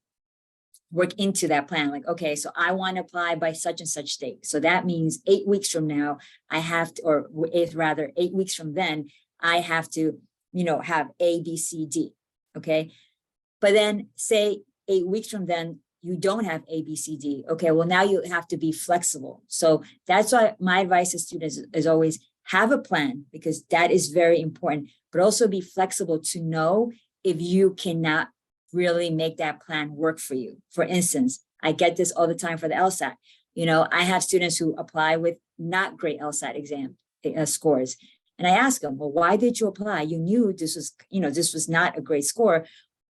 Speaker 1: into that plan. Like, okay, so I want to apply by such and such date. So that means 8 weeks from now, I have to, or rather 8 weeks from then, I have to, you know, have A, B, C, D. Okay. But then say 8 weeks from then, you don't have A, B, C, D. Okay. Well, now you have to be flexible. So that's why my advice to students is always have a plan, because that is very important, but also be flexible to know if you cannot really make that plan work for you. For instance, I get this all the time for the LSAT. You know, I have students who apply with not great LSAT exam scores. And I ask them, well, why did you apply? You knew this was, you know, this was not a great score.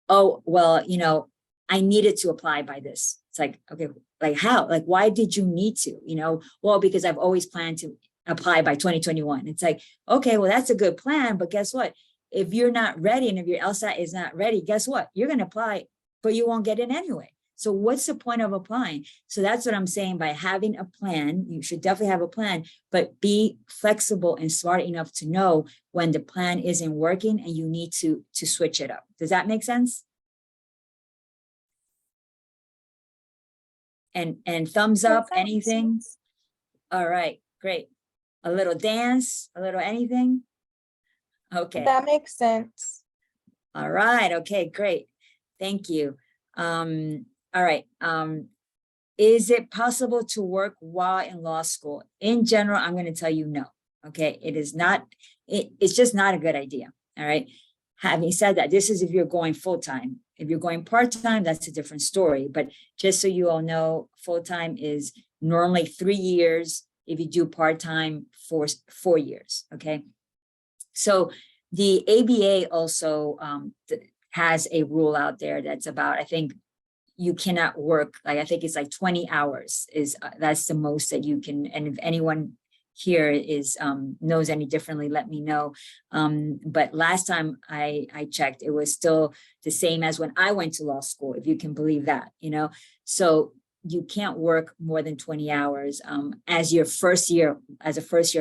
Speaker 1: Oh, well, you know, I needed to apply by this. It's like, okay, like how? Like, why did you need to? You know, well, because I've always planned to apply by 2021. It's like, okay, well, that's a good plan, but guess what? If you're not ready and if your LSAT is not ready, guess what? You're going to apply, but you won't get in anyway. So what's the point of applying? So that's what I'm saying. By having a plan, you should definitely have a plan, but be flexible and smart enough to know when the plan isn't working and you need to switch it up. Does that make sense? And thumbs up,
Speaker 4: that makes
Speaker 1: anything?
Speaker 4: sense.
Speaker 1: All right, great. A little dance, a little anything? Okay.
Speaker 4: That makes sense.
Speaker 1: All right. Okay, great. Thank you. All right. Is it possible to work while in law school? In general, I'm going to tell you no. Okay. It is not, it's just not a good idea. All right. Having said that, this is if you're going full-time. If you're going part-time, that's a different story. But just so you all know, full-time is normally 3 years. If you do part-time, 4 years. Okay. So the ABA also has a rule out there that's about, I think you cannot work, like I think it's like 20 hours is that's the most that you can. And if anyone here is knows any differently, let me know. But last time I checked, it was still the same as when I went to law school, if you can believe that, you know. So you can't work more than 20 hours as a first year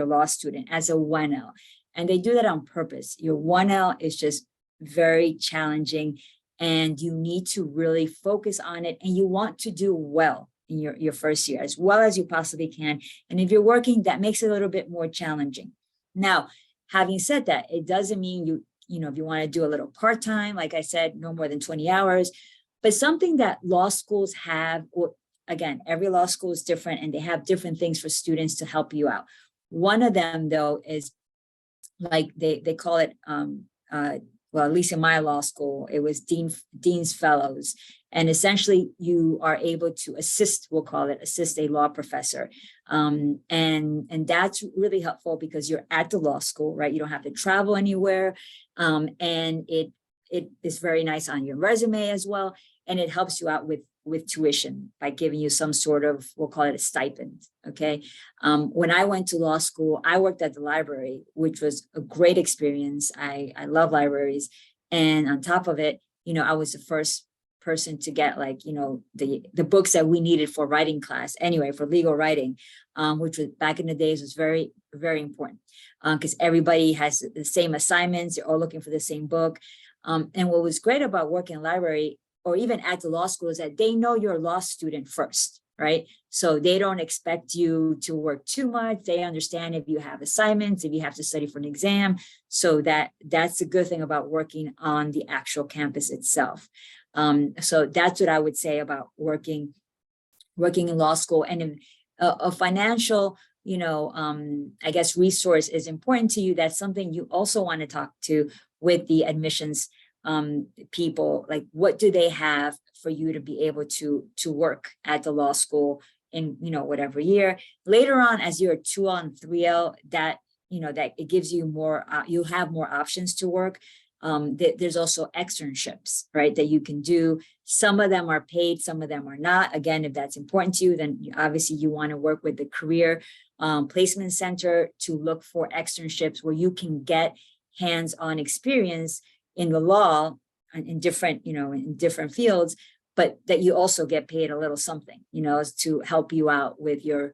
Speaker 1: law student, as a 1L. And they do that on purpose. Your 1L is just very challenging and you need to really focus on it, and you want to do well in your first year, as well as you possibly can. And if you're working, that makes it a little bit more challenging. Now, having said that, it doesn't mean you know, if you want to do a little part-time, like I said, no more than 20 hours, but something that law schools have, or again, every law school is different and they have different things for students to help you out. One of them though is like they call it, well, at least in my law school, it was Dean's Fellows. And essentially you are able to assist, we'll call it, assist a law professor. And that's really helpful because you're at the law school, right? You don't have to travel anywhere. And it is very nice on your resume as well. And it helps you out with tuition by giving you some sort of, we'll call it a stipend, okay? When I went to law school, I worked at the library, which was a great experience. I love libraries. And on top of it, you know, I was the first person to get, like, you know, the books that we needed for writing class anyway, for legal writing, which was back in the days was very, very important because everybody has the same assignments. They're all looking for the same book. And what was great about working in a library or even at the law school is that they know you're a law student first, right? So they don't expect you to work too much. They understand if you have assignments, if you have to study for an exam. So that's the good thing about working on the actual campus itself. So that's what I would say about working in law school. And if a financial, you know, I guess resource is important to you, that's something you also want to talk to with the admissions people, like what do they have for you to be able to work at the law school in, you know, whatever year. Later on, as you're a 2L and 3L, that, you know, that it gives you more, you'll have more options to work. There's also externships, right, that you can do. Some of them are paid, some of them are not. Again, if that's important to you, then obviously you want to work with the Career Placement Center to look for externships where you can get hands-on experience in the law, in different, in different fields, but that you also get paid a little something, as to help you out with your,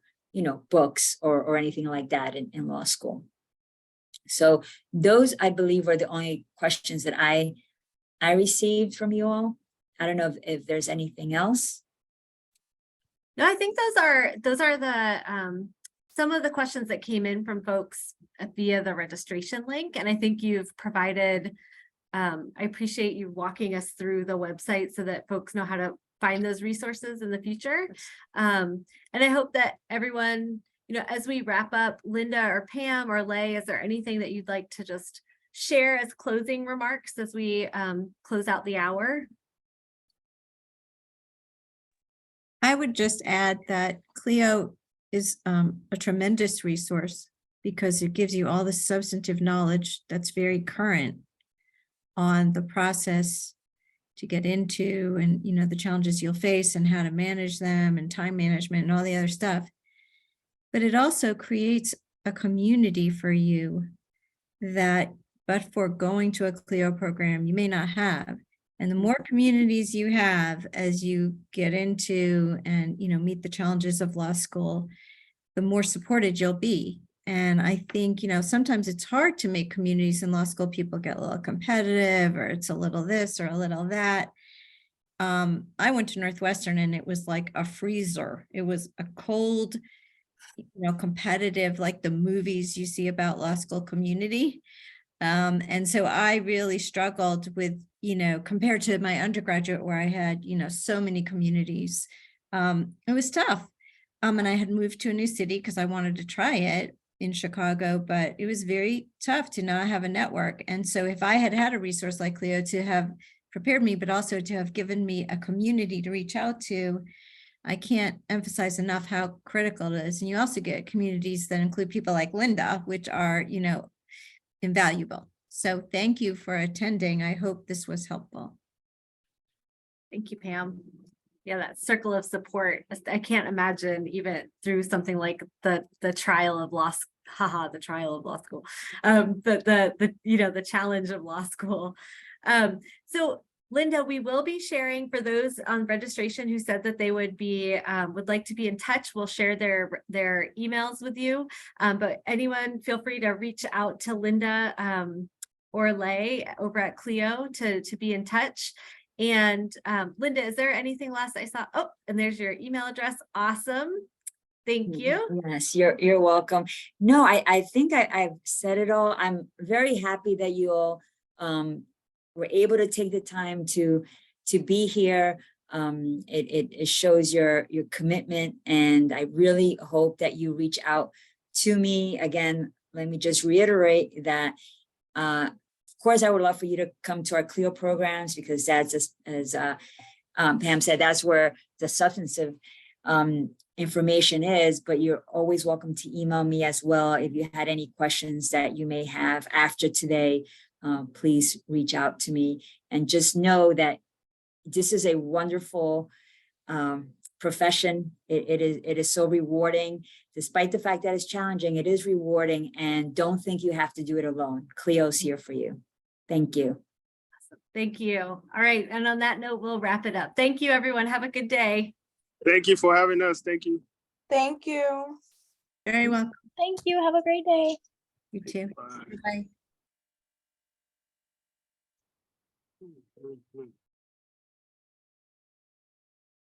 Speaker 1: books or anything like that in law school. So those, I believe, are the only questions that I received from you all. I don't know if there's anything else.
Speaker 6: No, I think those are the some of the questions that came in from folks via the registration link. And I think you've provided, I appreciate you walking us through the website so that folks know how to find those resources in the future. And I hope that everyone, as we wrap up, Linda or Pam or Lay, is there anything that you'd like to just share as closing remarks as we close out the hour?
Speaker 8: I would just add that Clio is a tremendous resource because it gives you all the substantive knowledge that's very current on the process to get into and, the challenges you'll face and how to manage them and time management and all the other stuff. But it also creates a community for you that, but for going to a Clio program, you may not have. And the more communities you have as you get into and, meet the challenges of law school, the more supported you'll be. And I think, sometimes it's hard to make communities in law school. People get a little competitive, or it's a little this or a little that. I went to Northwestern and it was like a freezer. It was a cold, competitive, like the movies you see about law school community. And so I really struggled with, compared to my undergraduate where I had, so many communities. It was tough. And I had moved to a new city because I wanted to try it in Chicago, but it was very tough to not have a network. And so if I had had a resource like Clio to have prepared me, but also to have given me a community to reach out to, I can't emphasize enough how critical it is. And you also get communities that include people like Linda, which are, invaluable. So thank you for attending. I hope this was helpful.
Speaker 6: Thank you, Pam. Yeah, that circle of support. I can't imagine even through something like the trial of law, the trial of law school, the challenge of law school. So Linda, we will be sharing for those on registration who said that they would like to be in touch. We'll share their emails with you. But anyone, feel free to reach out to Linda or Lay over at Clio to be in touch. And Linda, is there anything last I saw? Oh, and there's your email address. Awesome. Thank you.
Speaker 1: Yes, you're welcome. No, I think I've said it all. I'm very happy that you all were able to take the time to be here. It shows your commitment, and I really hope that you reach out to me. Again, let me just reiterate that of course, I would love for you to come to our Clio programs, because that's just, as Pam said, that's where the substantive information is, but you're always welcome to email me as well. If you had any questions that you may have after today, please reach out to me, and just know that this is a wonderful profession. It is so rewarding. Despite the fact that it's challenging, it is rewarding, and don't think you have to do it alone. Clio's here for you. Thank you.
Speaker 6: Thank you. All right. And on that note, we'll wrap it up. Thank you, everyone. Have a good day.
Speaker 5: Thank you for having us. Thank you.
Speaker 9: Thank you.
Speaker 8: Very welcome.
Speaker 4: Thank you. Have a great day.
Speaker 8: You too.
Speaker 5: Bye.
Speaker 8: Bye.